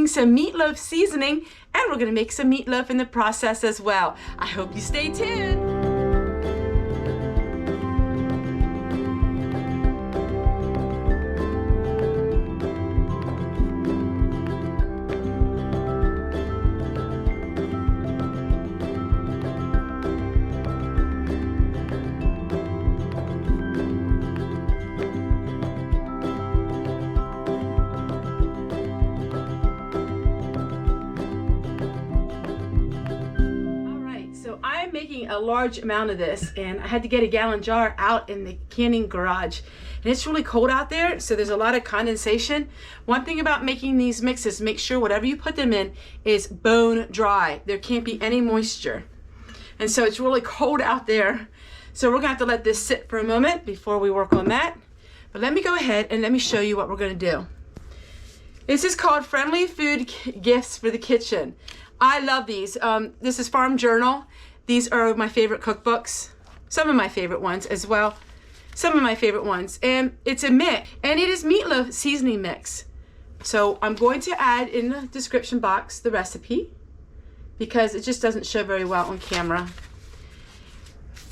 making some meatloaf seasoning, and we're gonna make some meatloaf in the process as well. I hope you stay tuned. Making a large amount of this, and I had to get a gallon jar out in the canning garage, and it's really cold out there, so there's a lot of condensation. One thing about making these mixes, make sure whatever you put them in is bone dry. There can't be any moisture, and so it's really cold out there, so we're gonna have to let this sit for a moment before we work on that. But let me go ahead and let me show you what we're gonna do. This is called Friendly Food Gifts for the Kitchen. I love these. This is Farm Journal. These are my favorite cookbooks, some of my favorite ones as well, some of my favorite ones. And it's a mix, and it is meatloaf seasoning mix. So I'm going to add in the description box the recipe because it just doesn't show very well on camera.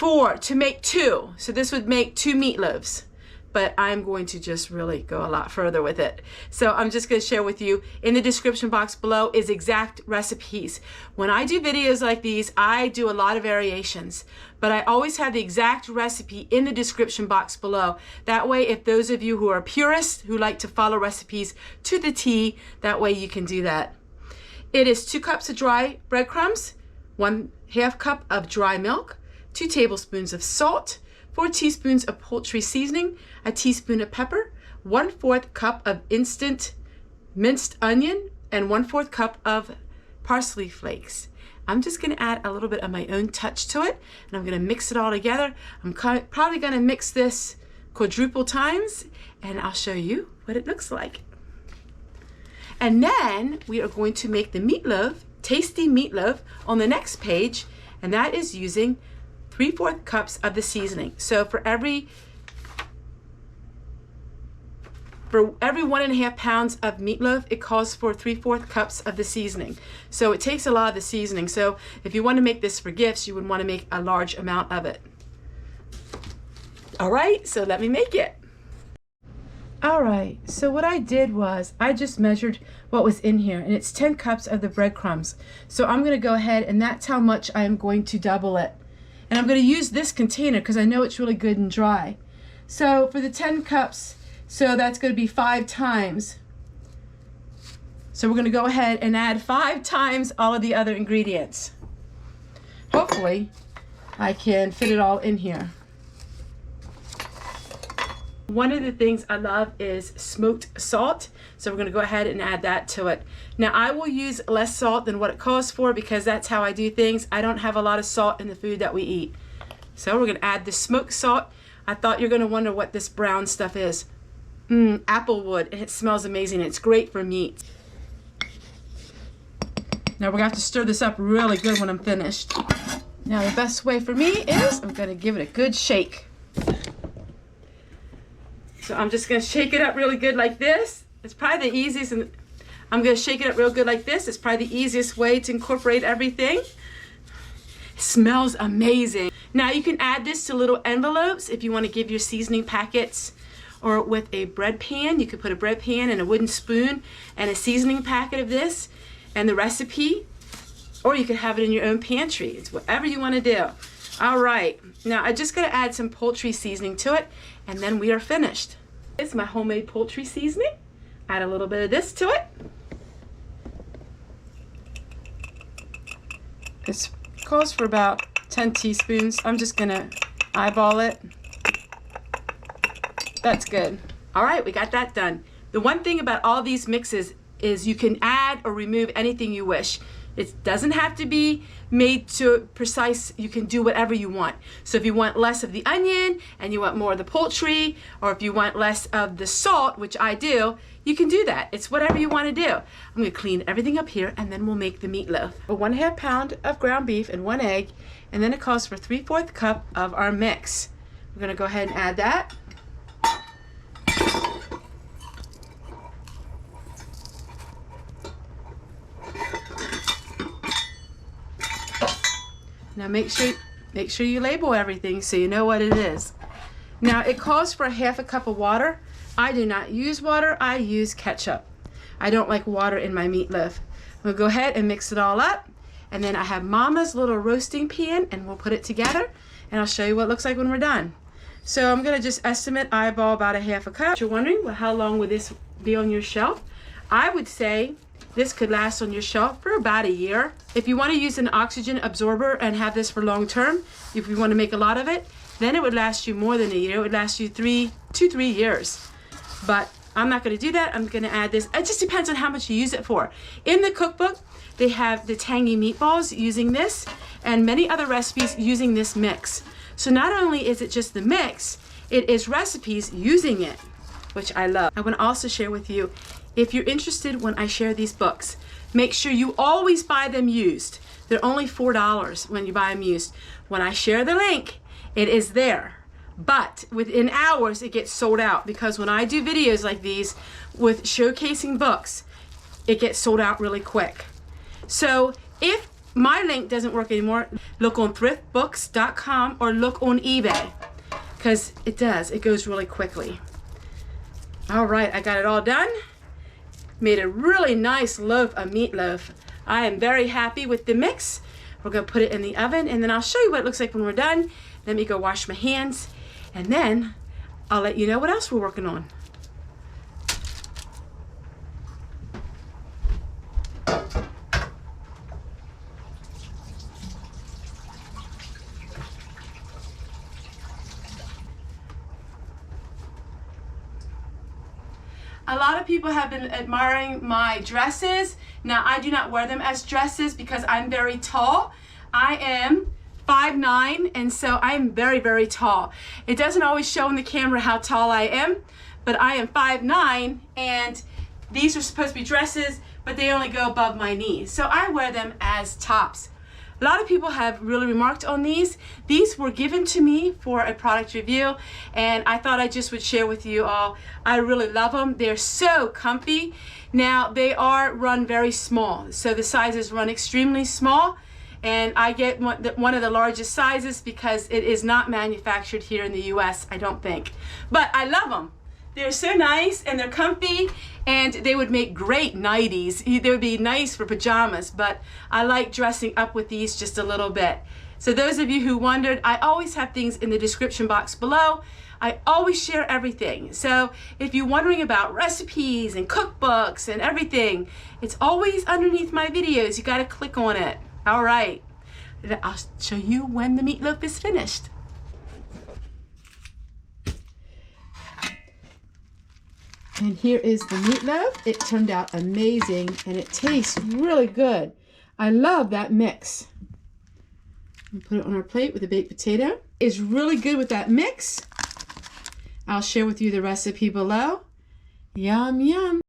To make two, so this would make 2 meatloaves. But I'm going to just really go a lot further with it. So I'm just gonna share with you in the description box below is exact recipes. When I do videos like these, I do a lot of variations, but I always have the exact recipe in the description box below. That way, if those of you who are purists, who like to follow recipes to the T, that way you can do that. It is 2 cups of dry breadcrumbs, 1/2 cup of dry milk, 2 tablespoons of salt, 4 teaspoons of poultry seasoning, a teaspoon of pepper, 1/4 cup of instant minced onion, and 1/4 cup of parsley flakes. I'm just gonna add a little bit of my own touch to it, and I'm gonna mix it all together. I'm probably gonna mix this quadruple times, and I'll show you what it looks like. And then we are going to make the meatloaf, tasty meatloaf, on the next page, and that is using 3/4 cups of the seasoning. So for every 1.5 pounds of meatloaf, it calls for 3/4 cups of the seasoning. So it takes a lot of the seasoning. So if you want to make this for gifts, you would want to make a large amount of it. All right, so let me make it. All right, so what I did was I just measured what was in here, and it's 10 cups of the breadcrumbs. So I'm gonna go ahead, and that's how much I am going to double it. And I'm going to use this container because I know it's really good and dry. So for the 10 cups, so that's going to be 5 times. So we're going to go ahead and add 5 times all of the other ingredients. Hopefully I can fit it all in here. One of the things I love is smoked salt. So we're gonna go ahead and add that to it. Now I will use less salt than what it calls for because that's how I do things. I don't have a lot of salt in the food that we eat. So we're gonna add the smoked salt. I thought you're gonna wonder what this brown stuff is. Applewood, and it smells amazing. It's great for meat. Now we're gonna have to stir this up really good when I'm finished. Now the best way for me is I'm gonna give it a good shake. So I'm just gonna shake it up really good like this. It's probably the easiest, and I'm gonna shake it up real good like this. It's probably the easiest way to incorporate everything. It smells amazing. Now you can add this to little envelopes if you wanna give your seasoning packets, or with a bread pan. You could put a bread pan and a wooden spoon and a seasoning packet of this and the recipe, or you could have it in your own pantry. It's whatever you wanna do. All right, now I just gotta add some poultry seasoning to it, and then we are finished. It's my homemade poultry seasoning. Add a little bit of this to it. This calls for about 10 teaspoons. I'm just gonna eyeball it. That's good. All right, we got that done. The one thing about all these mixes is you can add or remove anything you wish. It doesn't have to be made to precise. You can do whatever you want. So if you want less of the onion and you want more of the poultry, or if you want less of the salt, which I do, you can do that. It's whatever you want to do. I'm gonna clean everything up here, and then we'll make the meatloaf. 1/2 pound of ground beef and 1 egg, and then it calls for 3/4 cup of our mix. We're gonna go ahead and add that. Now make sure you label everything so you know what it is. Now it calls for 1/2 cup of water. I do not use water, I use ketchup. I don't like water in my meatloaf. We'll go ahead and mix it all up. And then I have Mama's little roasting pan, and we'll put it together, and I'll show you what it looks like when we're done. So I'm gonna just estimate eyeball about 1/2 cup. You're wondering, well, how long would this be on your shelf? I would say this could last on your shelf for about a year. If you want to use an oxygen absorber and have this for long term, if you want to make a lot of it, then it would last you more than a year. It would last you 2-3 years. But I'm not going to do that. I'm going to add this. It just depends on how much you use it for. In the cookbook, they have the tangy meatballs using this and many other recipes using this mix. So not only is it just the mix, it is recipes using it, which I love. I want to also share with you, if you're interested when I share these books, make sure you always buy them used. They're only $4 when you buy them used. When I share the link, it is there. But within hours, it gets sold out, because when I do videos like these with showcasing books, it gets sold out really quick. So if my link doesn't work anymore, look on thriftbooks.com or look on eBay, because it does. It goes really quickly. All right, I got it all done. Made a really nice loaf of meatloaf. I am very happy with the mix. We're gonna put it in the oven, and then I'll show you what it looks like when we're done. Let me go wash my hands, and then I'll let you know what else we're working on. A lot of people have been admiring my dresses. Now, I do not wear them as dresses because I'm very tall. I am 5'9", and so I'm very, very tall. It doesn't always show in the camera how tall I am, but I am 5'9", and these are supposed to be dresses, but they only go above my knees. So I wear them as tops. A lot of people have really remarked on these. These were given to me for a product review, and I thought I just would share with you all. I really love them. They're so comfy. Now, they are run very small, so the sizes run extremely small, and I get one of the largest sizes because it is not manufactured here in the US, I don't think. But I love them. They're so nice and they're comfy, and they would make great nighties. They would be nice for pajamas, but I like dressing up with these just a little bit. So those of you who wondered, I always have things in the description box below. I always share everything. So if you're wondering about recipes and cookbooks and everything, it's always underneath my videos. You gotta click on it. All right, I'll show you when the meatloaf is finished. And here is the meatloaf. It turned out amazing, and it tastes really good. I love that mix. We'll put it on our plate with a baked potato. It's really good with that mix. I'll share with you the recipe below. Yum, yum.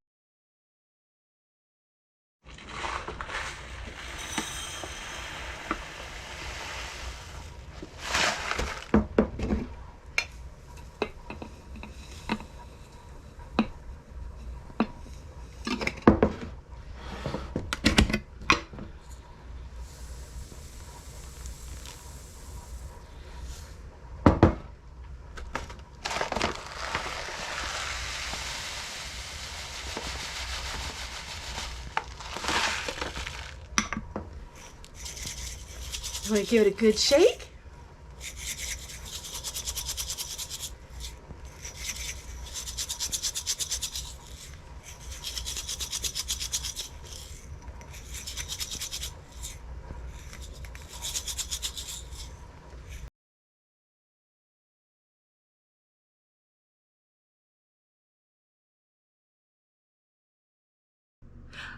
I'm going to give it a good shake.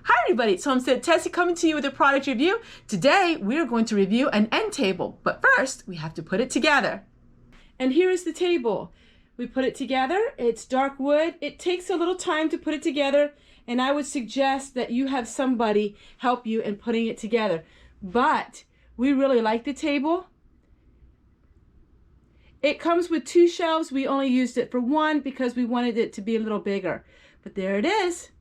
Hi everybody, it's Homestead Tessie coming to you with a product review. Today we're going to review an end table, but first we have to put it together. And here is the table. We put it together. It's dark wood. It takes a little time to put it together, and I would suggest that you have somebody help you in putting it together. But we really like the table. It comes with 2 shelves. We only used it for 1 because we wanted it to be a little bigger. But there it is.